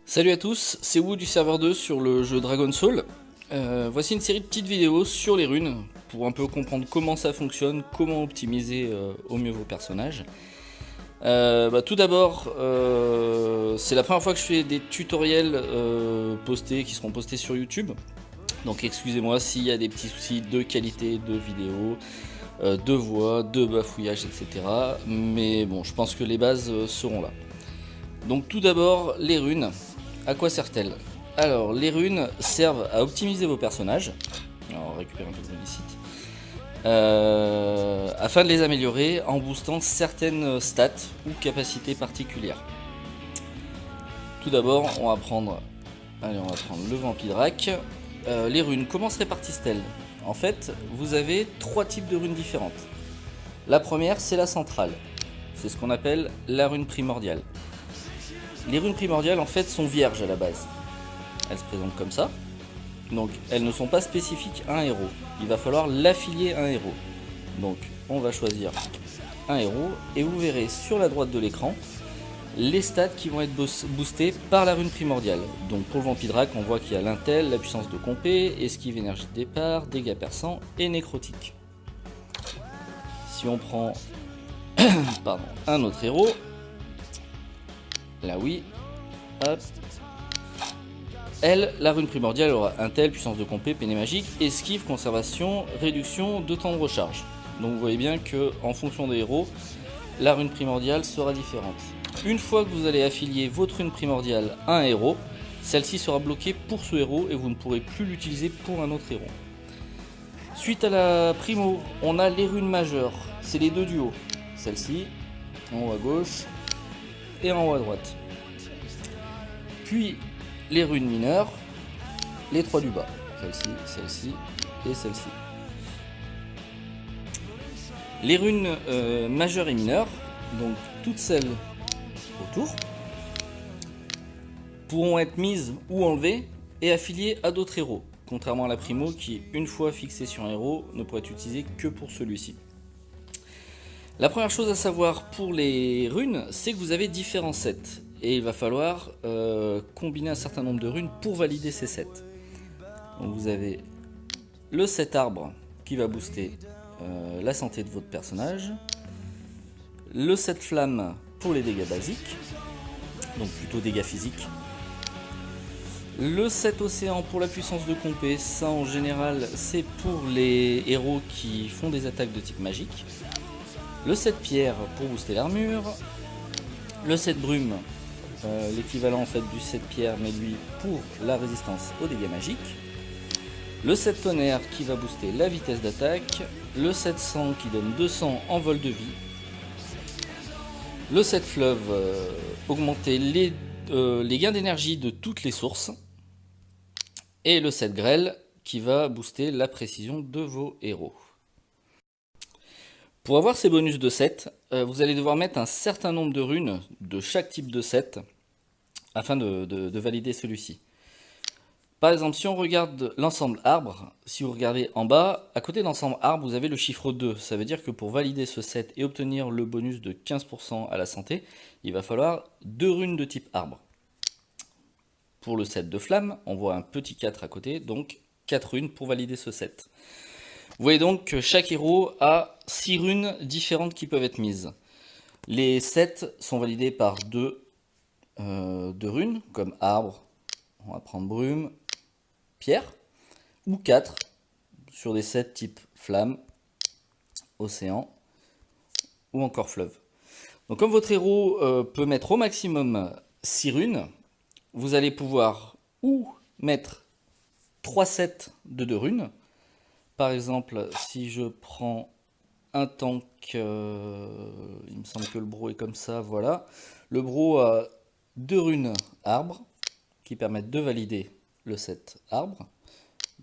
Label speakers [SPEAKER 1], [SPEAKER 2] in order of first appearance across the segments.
[SPEAKER 1] Salut à tous, c'est Wu du serveur 2 sur le jeu Dragon Soul. Voici une série de petites vidéos sur les runes pour un peu comprendre comment ça fonctionne, comment optimiser au mieux vos personnages. Tout d'abord, c'est la première fois que je fais des tutoriels qui seront postés sur YouTube. Donc excusez-moi s'il y a des petits soucis de qualité de vidéo, de voix, de bafouillage, etc. Mais bon, je pense que les bases seront là. Donc tout d'abord, les runes. À quoi servent-elles? Alors, les runes servent à optimiser vos personnages. Alors, on récupère un peu de runicite. Afin de les améliorer en boostant certaines stats ou capacités particulières. Tout d'abord, on va prendre le Vampidrac. Les runes, comment se répartissent-elles? En fait, vous avez trois types de runes différentes. La première, c'est la centrale. C'est ce qu'on appelle la rune primordiale. Les runes primordiales en fait sont vierges à la base. Elles se présentent comme ça. Donc elles ne sont pas spécifiques à un héros. Il va falloir l'affilier à un héros. Donc on va choisir un héros et vous verrez sur la droite de l'écran les stats qui vont être boostés par la rune primordiale. Donc pour le Vampidrac, on voit qu'il y a l'intel, la puissance de compé, esquive énergie de départ, dégâts perçants et nécrotique. Si on prend un autre héros, là oui, hop. Elle, la rune primordiale aura intel, puissance de compé, péné magique, esquive, conservation, réduction de temps de recharge. Donc vous voyez bien que en fonction des héros, la rune primordiale sera différente. Une fois que vous allez affilier votre rune primordiale à un héros, celle-ci sera bloquée pour ce héros et vous ne pourrez plus l'utiliser pour un autre héros. Suite à la primo, on a les runes majeures, c'est les deux du haut. Celle-ci, en haut à gauche et en haut à droite. Puis les runes mineures, les trois du bas. Celle-ci, celle-ci et celle-ci. Les runes majeures et mineures, donc toutes celles autour, pourront être mises ou enlevées et affiliées à d'autres héros. Contrairement à la primo qui, une fois fixée sur un héros, ne pourrait être utilisée que pour celui-ci. La première chose à savoir pour les runes, c'est que vous avez différents sets. Et il va falloir combiner un certain nombre de runes pour valider ces sets. Donc vous avez le set arbre qui va booster la santé de votre personnage. Le set flamme pour les dégâts basiques, donc plutôt dégâts physiques. Le set océan pour la puissance de compé, ça en général c'est pour les héros qui font des attaques de type magique. Le set pierre pour booster l'armure. Le set brume, l'équivalent en fait du set pierre mais lui pour la résistance aux dégâts magiques. Le set tonnerre qui va booster la vitesse d'attaque. Le set sang qui donne 200 en vol de vie. Le set fleuve, augmenter les gains d'énergie de toutes les sources. Et le set grêle qui va booster la précision de vos héros. Pour avoir ces bonus de set, vous allez devoir mettre un certain nombre de runes de chaque type de set afin de valider celui-ci. Par exemple, si on regarde l'ensemble arbre, si vous regardez en bas, à côté de l'ensemble arbre, vous avez le chiffre 2. Ça veut dire que pour valider ce set et obtenir le bonus de 15% à la santé, il va falloir 2 runes de type arbre. Pour le set de flamme, on voit un petit 4 à côté, donc 4 runes pour valider ce set. Vous voyez donc que chaque héros a 6 runes différentes qui peuvent être mises. Les sets sont validés par 2 runes, comme arbre, on va prendre brume, pierre, ou 4 sur des sets type flamme, océan, ou encore fleuve. Donc comme votre héros peut mettre au maximum 6 runes, vous allez pouvoir ou mettre 3 sets de 2 runes. Par exemple, si je prends un tank, il me semble que le bro est comme ça, voilà. Le bro a 2 runes arbre qui permettent de valider le set arbre,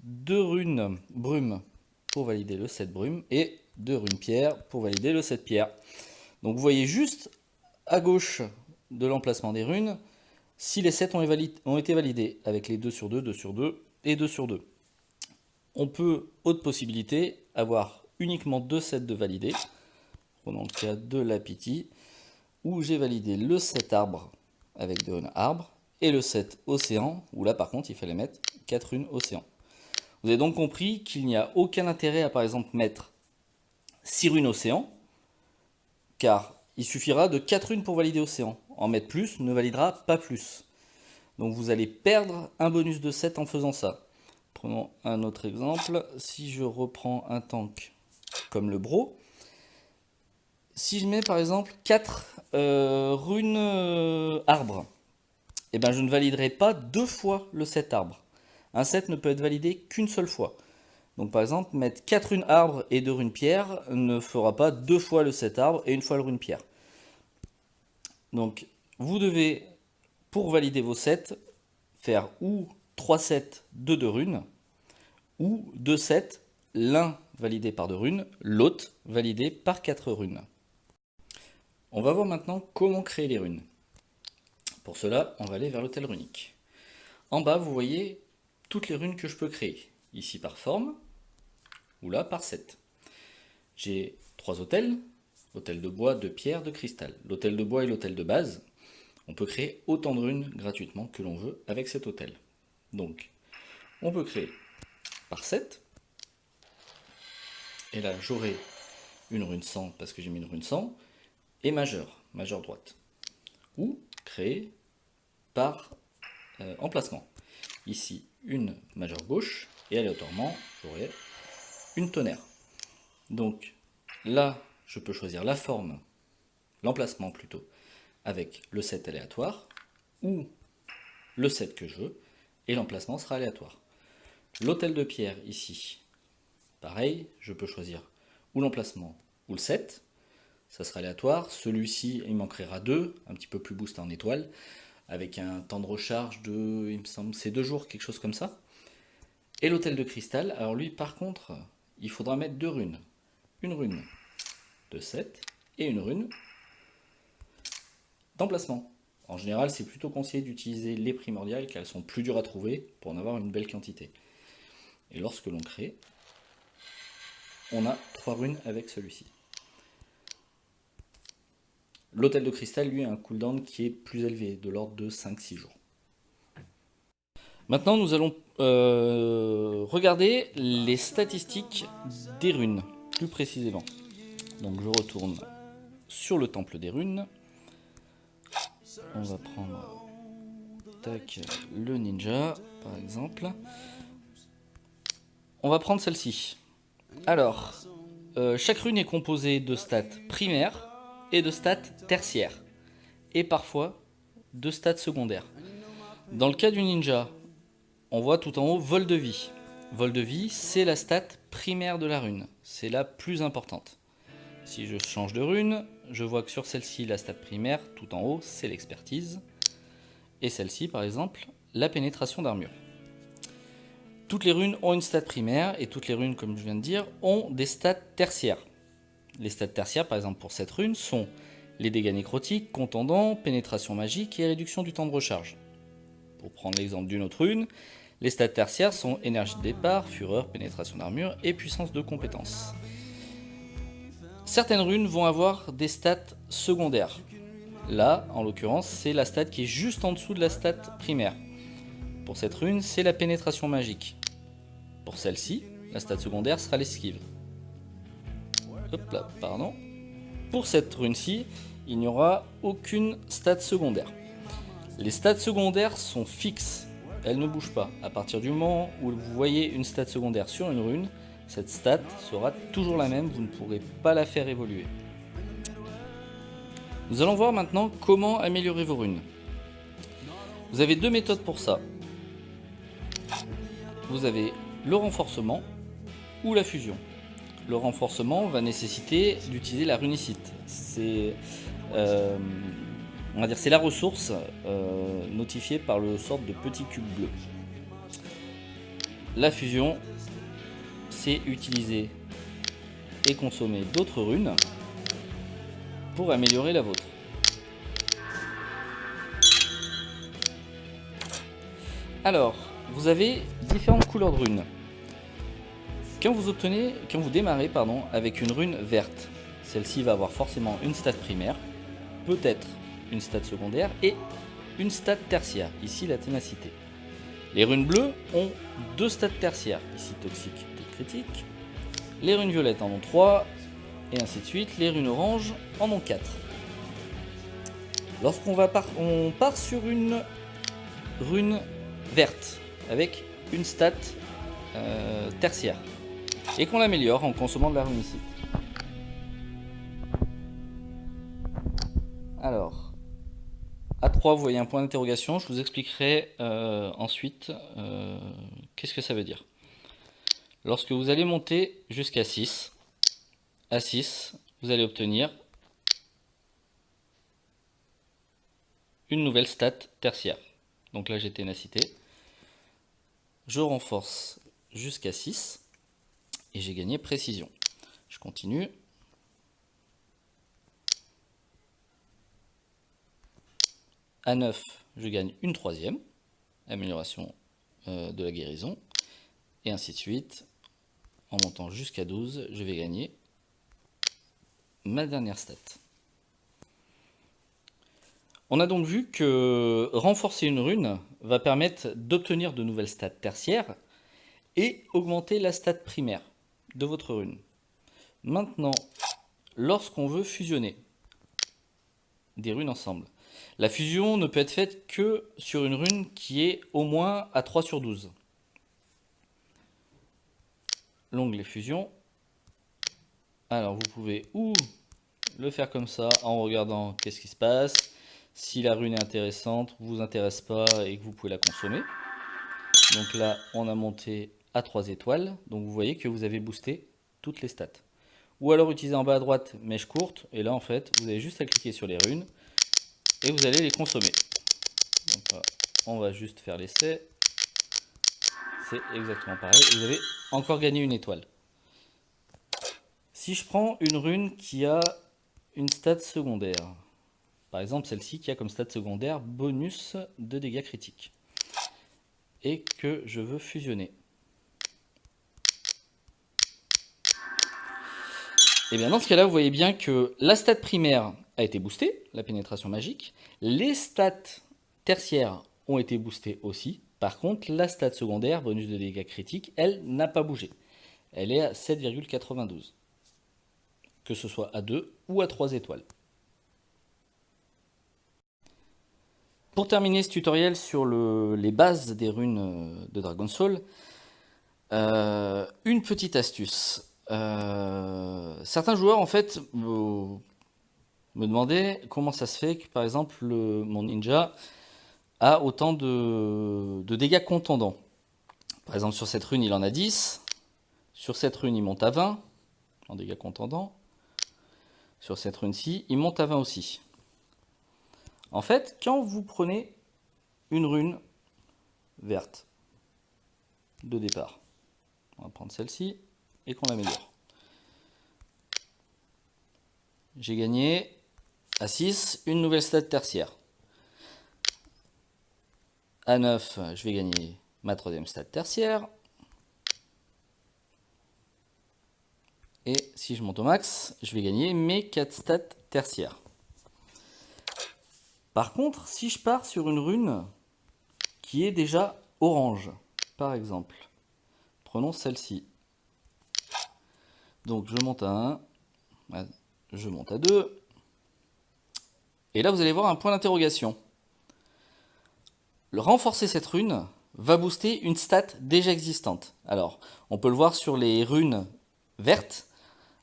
[SPEAKER 1] 2 runes brume pour valider le set brume et 2 runes pierre pour valider le set pierre. Donc vous voyez juste à gauche de l'emplacement des runes si les sets ont été validés avec les 2 sur 2, 2 sur 2 et 2 sur 2. On peut, autre possibilité, avoir uniquement 2 sets de validés. Prenons le cas de la Pity, où j'ai validé le set arbre avec 2 runes arbre et le set océan, où là par contre il fallait mettre 4 runes océan. Vous avez donc compris qu'il n'y a aucun intérêt à par exemple mettre 6 runes océan, car il suffira de 4 runes pour valider océan. En mettre plus ne validera pas plus. Donc vous allez perdre un bonus de 7 en faisant ça. Prenons un autre exemple. Si je reprends un tank comme le bro, si je mets par exemple 4 runes arbres, et ben je ne validerai pas 2 fois le set arbre. Un set ne peut être validé qu'une seule fois. Donc par exemple, mettre 4 runes arbre et 2 runes pierre ne fera pas 2 fois le set arbre et une fois le rune pierre. Donc vous devez, pour valider vos sets, faire ou 3 sets de 2 runes, ou 2 sets, l'un validé par 2 runes, l'autre validé par 4 runes. On va voir maintenant comment créer les runes. Pour cela, on va aller vers l'hôtel runique. En bas, vous voyez toutes les runes que je peux créer. Ici par forme, ou là par set. J'ai 3 hôtels, hôtel de bois, de pierre, de cristal. L'hôtel de bois est l'hôtel de base. On peut créer autant de runes gratuitement que l'on veut avec cet hôtel. Donc, on peut créer par set. Et là, j'aurai une rune 100 parce que j'ai mis une rune 100. Et majeure droite. Ou créer par emplacement. Ici, une majeure gauche. Et aléatoirement, j'aurai une tonnerre. Donc, là, je peux choisir la forme, l'emplacement plutôt, avec le set aléatoire, ou le set que je veux, et l'emplacement sera aléatoire. L'hôtel de pierre, ici, pareil, je peux choisir ou l'emplacement ou le set, ça sera aléatoire. Celui-ci, il m'en créera 2, un petit peu plus boosté en étoile, avec un temps de recharge de, il me semble, c'est 2 jours, quelque chose comme ça. Et l'hôtel de cristal, alors lui, par contre, il faudra mettre 2 runes. Une rune de set et une rune d'emplacement. En général, c'est plutôt conseillé d'utiliser les primordiales car elles sont plus dures à trouver pour en avoir une belle quantité. Et lorsque l'on crée, on a 3 runes avec celui-ci. L'hôtel de cristal, lui, a un cooldown qui est plus élevé, de l'ordre de 5-6 jours. Maintenant, nous allons regarder les statistiques des runes, plus précisément. Donc je retourne sur le temple des runes. On va prendre tac, le ninja, par exemple. On va prendre celle-ci. Alors, chaque rune est composée de stats primaires et de stats tertiaires. Et parfois, de stats secondaires. Dans le cas du ninja, on voit tout en haut vol de vie. Vol de vie, c'est la stat primaire de la rune. C'est la plus importante. Si je change de rune, je vois que sur celle-ci, la stat primaire, tout en haut, c'est l'expertise. Et celle-ci, par exemple, la pénétration d'armure. Toutes les runes ont une stat primaire et toutes les runes, comme je viens de dire, ont des stats tertiaires. Les stats tertiaires, par exemple, pour cette rune, sont les dégâts nécrotiques, contondants, pénétration magique et réduction du temps de recharge. Pour prendre l'exemple d'une autre rune, les stats tertiaires sont énergie de départ, fureur, pénétration d'armure et puissance de compétence. Certaines runes vont avoir des stats secondaires. Là, en l'occurrence, c'est la stat qui est juste en dessous de la stat primaire. Pour cette rune, c'est la pénétration magique. Pour celle-ci, la stat secondaire sera l'esquive. Hop là, pardon. Pour cette rune-ci, il n'y aura aucune stat secondaire. Les stats secondaires sont fixes, elles ne bougent pas. À partir du moment où vous voyez une stat secondaire sur une rune, cette stat sera toujours la même, vous ne pourrez pas la faire évoluer. Nous allons voir maintenant comment améliorer vos runes. Vous avez 2 méthodes pour ça. Vous avez le renforcement ou la fusion. Le renforcement va nécessiter d'utiliser la runicite. C'est la ressource notifiée par le sort de petit cube bleu. La fusion, c'est utiliser et consommer d'autres runes pour améliorer la vôtre. Alors, vous avez différentes couleurs de runes. Quand vous démarrez avec une rune verte, celle-ci va avoir forcément une stat primaire, peut-être une stat secondaire et une stat tertiaire, ici la ténacité. Les runes bleues ont 2 stats tertiaires, ici toxique et critique. Les runes violettes en ont 3, et ainsi de suite. Les runes oranges en ont 4. Lorsqu'on on part sur une rune verte, avec une stat tertiaire, et qu'on l'améliore en consommant de la runicite. Alors, à 3, vous voyez un point d'interrogation. Je vous expliquerai ensuite qu'est-ce que ça veut dire. Lorsque vous allez monter jusqu'à 6, à 6, vous allez obtenir une nouvelle stat tertiaire. Donc là, j'ai ténacité. Je renforce jusqu'à 6 et j'ai gagné précision. Je continue. À 9, je gagne une 3e, amélioration de la guérison, et ainsi de suite. En montant jusqu'à 12, je vais gagner ma dernière stat. On a donc vu que renforcer une rune va permettre d'obtenir de nouvelles stats tertiaires et augmenter la stat primaire de votre rune. Maintenant, lorsqu'on veut fusionner des runes ensemble, la fusion ne peut être faite que sur une rune qui est au moins à 3 sur 12. L'onglet fusion. Alors vous pouvez ou le faire comme ça en regardant qu'est-ce qui se passe. Si la rune est intéressante, vous intéresse pas et que vous pouvez la consommer. Donc là, on a monté à 3 étoiles. Donc vous voyez que vous avez boosté toutes les stats. Ou alors utiliser en bas à droite mèche courte. Et là en fait, vous avez juste à cliquer sur les runes. Et vous allez les consommer. Donc là, on va juste faire l'essai. C'est exactement pareil. Vous avez encore gagné une étoile. Si je prends une rune qui a une stat secondaire, par exemple celle-ci qui a comme stat secondaire bonus de dégâts critiques, et que je veux fusionner, et bien dans ce cas-là, vous voyez bien que la stat primaire a été boostée, la pénétration magique, les stats tertiaires ont été boostées aussi. Par contre, la stat secondaire, bonus de dégâts critiques, elle n'a pas bougé. Elle est à 7,92. Que ce soit à 2 ou à 3 étoiles. Pour terminer ce tutoriel sur les bases des runes de Dragon Soul, une petite astuce. Certains joueurs en fait me demandaient comment ça se fait que par exemple mon ninja a autant de dégâts contondants. Par exemple sur cette rune il en a 10, sur cette rune il monte à 20 en dégâts contondants, sur cette rune-ci il monte à 20 aussi. En fait, quand vous prenez une rune verte de départ, on va prendre celle-ci et qu'on l'améliore. J'ai gagné à 6 une nouvelle stat tertiaire. À 9, je vais gagner ma 3e stat tertiaire. Et si je monte au max, je vais gagner mes 4 stats tertiaires. Par contre, si je pars sur une rune qui est déjà orange, par exemple, prenons celle-ci. Donc je monte à 1, je monte à 2, et là vous allez voir un point d'interrogation. Le renforcer cette rune va booster une stat déjà existante. Alors, on peut le voir sur les runes vertes.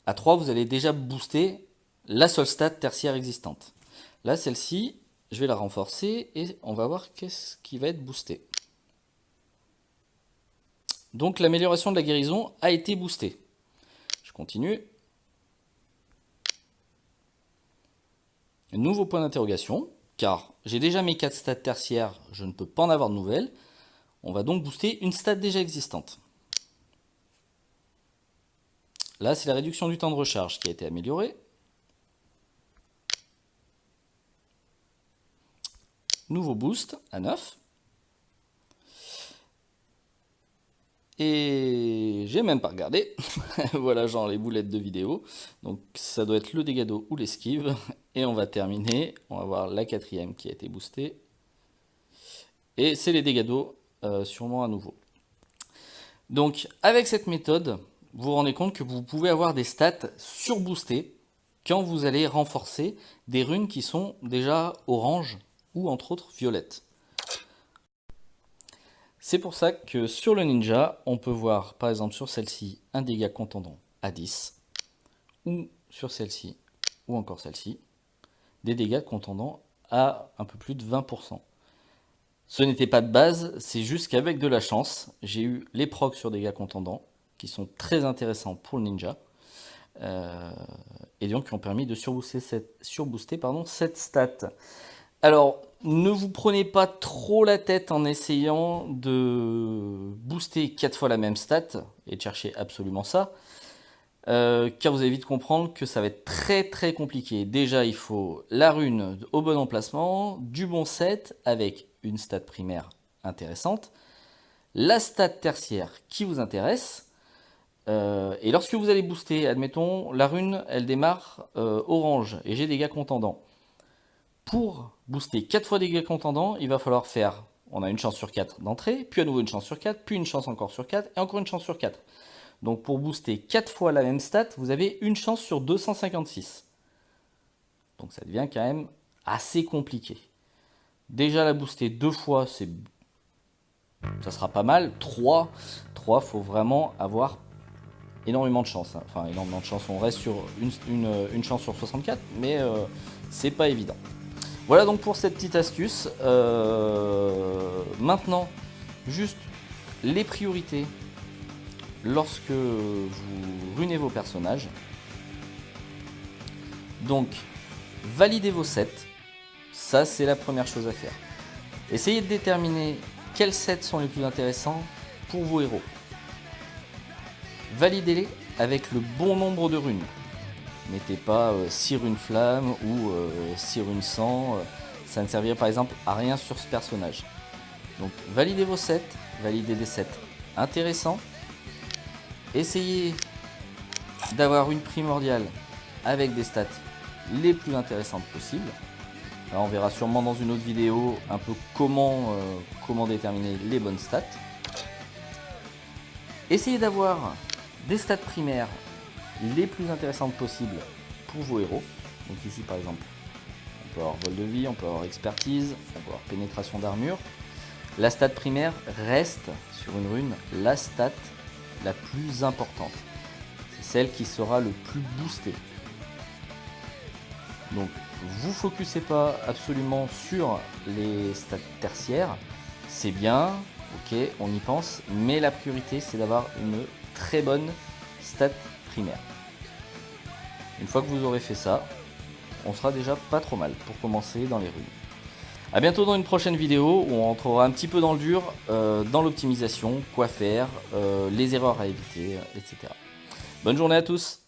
[SPEAKER 1] À 3, vous allez déjà booster la seule stat tertiaire existante. Là, celle-ci, je vais la renforcer et on va voir qu'est-ce qui va être boosté. Donc, l'amélioration de la guérison a été boostée. Je continue. Nouveau point d'interrogation, car j'ai déjà mes 4 stats tertiaires, je ne peux pas en avoir de nouvelles. On va donc booster une stat déjà existante. Là, c'est la réduction du temps de recharge qui a été améliorée. Nouveau boost à 9. Et j'ai même pas regardé. Voilà, genre les boulettes de vidéo. Donc ça doit être le dégât d'eau ou l'esquive. Et on va terminer. On va voir la 4e qui a été boostée. et c'est les dégâts d'eau, sûrement à nouveau. Donc avec cette méthode, vous vous rendez compte que vous pouvez avoir des stats surboostées quand vous allez renforcer des runes qui sont déjà orange ou entre autres violettes. C'est pour ça que sur le ninja, on peut voir par exemple sur celle-ci un dégât contendant à 10, ou sur celle-ci, ou encore celle-ci, des dégâts contendant à un peu plus de 20%. Ce n'était pas de base, c'est juste qu'avec de la chance, j'ai eu les procs sur dégâts contendants, qui sont très intéressants pour le ninja, et donc qui ont permis de surbooster cette stat. Alors, ne vous prenez pas trop la tête en essayant de booster 4 fois la même stat, et de chercher absolument ça, car vous allez vite comprendre que ça va être très compliqué. Déjà, il faut la rune au bon emplacement, du bon set, avec une stat primaire intéressante, la stat tertiaire qui vous intéresse, et lorsque vous allez booster, admettons, la rune, elle démarre orange, et j'ai dégâts contendants. Pour booster 4 fois dégâts contendants, il va falloir faire, on a une chance sur 4 d'entrée, puis à nouveau une chance sur 4, puis une chance encore sur 4, et encore une chance sur 4. Donc pour booster 4 fois la même stat, vous avez une chance sur 256. Donc ça devient quand même assez compliqué. Déjà la booster 2 fois, ça sera pas mal. 3, faut vraiment avoir énormément de chance. Enfin énormément de chance, on reste sur une chance sur 64, mais c'est pas évident. Voilà donc pour cette petite astuce. Maintenant, juste les priorités lorsque vous runez vos personnages. Donc, validez vos sets. Ça, c'est la première chose à faire. Essayez de déterminer quels sets sont les plus intéressants pour vos héros. Validez-les avec le bon nombre de runes. Mettez pas 6 runes flamme ou 6 runes sang. Ça ne servirait par exemple à rien sur ce personnage. Donc, validez vos sets. Validez des sets intéressants. Essayez d'avoir une primordiale avec des stats les plus intéressantes possibles. Là, on verra sûrement dans une autre vidéo un peu comment déterminer les bonnes stats. Essayez d'avoir des stats primaires les plus intéressantes possibles pour vos héros. Donc ici par exemple, on peut avoir vol de vie, on peut avoir expertise, on peut avoir pénétration d'armure. La stat primaire reste sur une rune la stat la plus importante. C'est celle qui sera le plus boostée. Donc vous focussez pas absolument sur les stats tertiaires. C'est bien, ok, on y pense, mais la priorité c'est d'avoir une très bonne stat primaire. Une fois que vous aurez fait ça, on sera déjà pas trop mal pour commencer dans les runes. A bientôt dans une prochaine vidéo où on rentrera un petit peu dans le dur, dans l'optimisation, quoi faire, les erreurs à éviter, etc. Bonne journée à tous!